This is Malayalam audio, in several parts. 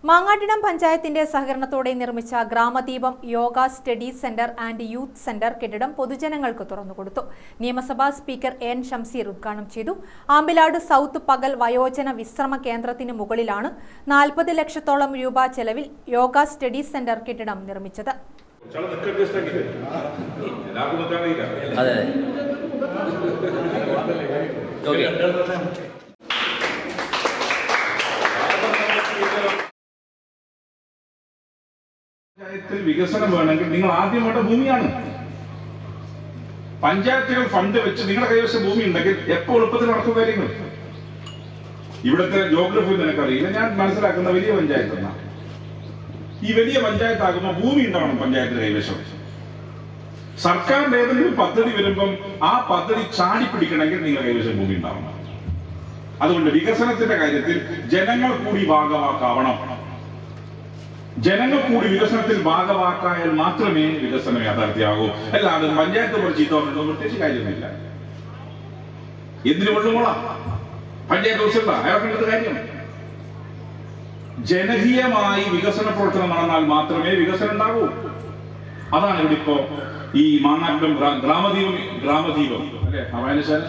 മാങ്ങാട്ടിടം പഞ്ചായത്തിന്റെ സഹകരണത്തോടെ നിർമ്മിച്ച Gramadeepam yoga study centre and youth centre കെട്ടിടം പൊതുജനങ്ങൾക്ക് തുറന്നുകൊടുത്തു. നിയമസഭാ സ്പീക്കർ എൻ ഷംസീർ ഉദ്ഘാടനം ചെയ്തു. ആമ്പിലാട് സൗത്ത് പകൽ വയോജന വിശ്രമ കേന്ദ്രത്തിന് മുകളിലാണ് 40 ലക്ഷത്തോളം രൂപ ചെലവിൽ യോഗ സ്റ്റഡി സെന്റർ കെട്ടിടം നിർമ്മിച്ചത്. പഞ്ചായത്തിൽ വികസനം വേണമെങ്കിൽ നിങ്ങൾ ആദ്യമായിട്ട് ഭൂമിയാണ്. പഞ്ചായത്തുകൾ ഫണ്ട് വെച്ച് നിങ്ങളുടെ കൈവശം ഭൂമി ഉണ്ടെങ്കിൽ എപ്പോൾ എളുപ്പത്തിൽ നടക്കും കാര്യങ്ങൾ. ഇവിടുത്തെ ജോഗ്രഫി നിനക്കറിയില്ല. ഞാൻ മനസ്സിലാക്കുന്ന വലിയ പഞ്ചായത്ത് എന്നാണ്. ഈ വലിയ പഞ്ചായത്താകുമ്പോൾ ഭൂമി ഉണ്ടാവണം പഞ്ചായത്ത് കൈവശം. സർക്കാരിന്റെ ഏതെങ്കിലും പദ്ധതി വരുമ്പം ആ പദ്ധതി ചാടി പിടിക്കണമെങ്കിൽ നിങ്ങളുടെ കൈവശം ഭൂമി ഉണ്ടാവണം. അതുകൊണ്ട് വികസനത്തിന്റെ കാര്യത്തിൽ ജനങ്ങൾ കൂടി ഭാഗവാക്കാവണം. ജനങ്ങൾ കൂടി വികസനത്തിൽ ഭാഗവാക്കായാൽ മാത്രമേ വികസനം യാഥാർത്ഥ്യമാകൂ. അല്ലാതെ പഞ്ചായത്ത് പോലെ ചീത്ത പറഞ്ഞൊന്നും പ്രത്യേകിച്ച് കാര്യമൊന്നുമില്ല. എന്തിനു കൊള്ളുമോളാം പഞ്ചായത്ത് ദിവസം അയാൾക്കുള്ളത് കാര്യം. ജനകീയമായി വികസന പ്രവർത്തനം നടന്നാൽ മാത്രമേ വികസനം ഉണ്ടാകൂ. അതാണ് ഇവിടെ ഇപ്പോ ഈ മാങ്ങാട്ടിടം ഗ്രാമദീപം അല്ലെ വായനശാല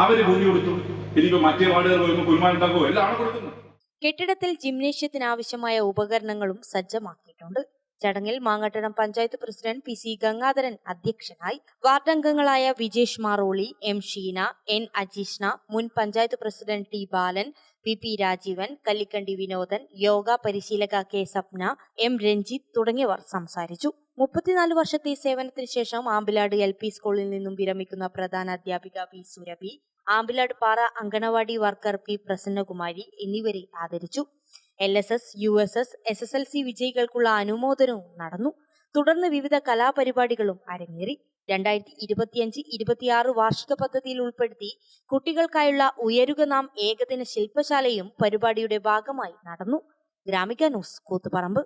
അവര് ഭൂമി കൊടുത്തു. ഇനിയിപ്പോ മറ്റേ വാർഡുകൾ വരുമ്പോൾ കുരുമാനുണ്ടാകുമോ എല്ലാം ആണ് കൊടുക്കുന്നത്. കെട്ടിടത്തിൽ ജിംനേഷ്യത്തിനാവശ്യമായ ഉപകരണങ്ങളും സജ്ജമാക്കിയിട്ടുണ്ട്. ചടങ്ങിൽ Mangattidam panchayat president P C Gangadharan അധ്യക്ഷനായി. വാർഡംഗങ്ങളായ വിജേഷ് മാറോളി, എം ഷീന, എൻ അജീഷ്ണ, മുൻ പഞ്ചായത്ത് പ്രസിഡന്റ് ടി ബാലൻ, പി പി രാജീവൻ, കല്ലിക്കണ്ടി വിനോദൻ, യോഗ പരിശീലക കെ സപ്ന, എം രഞ്ജിത്ത് തുടങ്ങിയവർ സംസാരിച്ചു. 34 വർഷത്തെ സേവനത്തിന് ശേഷം ആമ്പിലാട് LP സ്കൂളിൽ നിന്നും വിരമിക്കുന്ന പ്രധാന അധ്യാപിക വി സുരഭി, ആമ്പിലാട് പാറ അങ്കണവാടി വർക്കർ പി പ്രസന്നകുമാരി എന്നിവരെ ആദരിച്ചു. LSS, USS, SSLC വിജയികൾക്കുള്ള അനുമോദനവും നടന്നു. തുടർന്ന് വിവിധ കലാപരിപാടികളും അരങ്ങേറി. 2025-26 വാർഷിക പദ്ധതിയിൽ ഉൾപ്പെടുത്തി കുട്ടികൾക്കായുള്ള ഉയരുക നാം ഏകദിന ശില്പശാലയും പരിപാടിയുടെ ഭാഗമായി നടന്നു. ഗ്രാമിക ന്യൂസ്, കൂത്തുപറമ്പ്.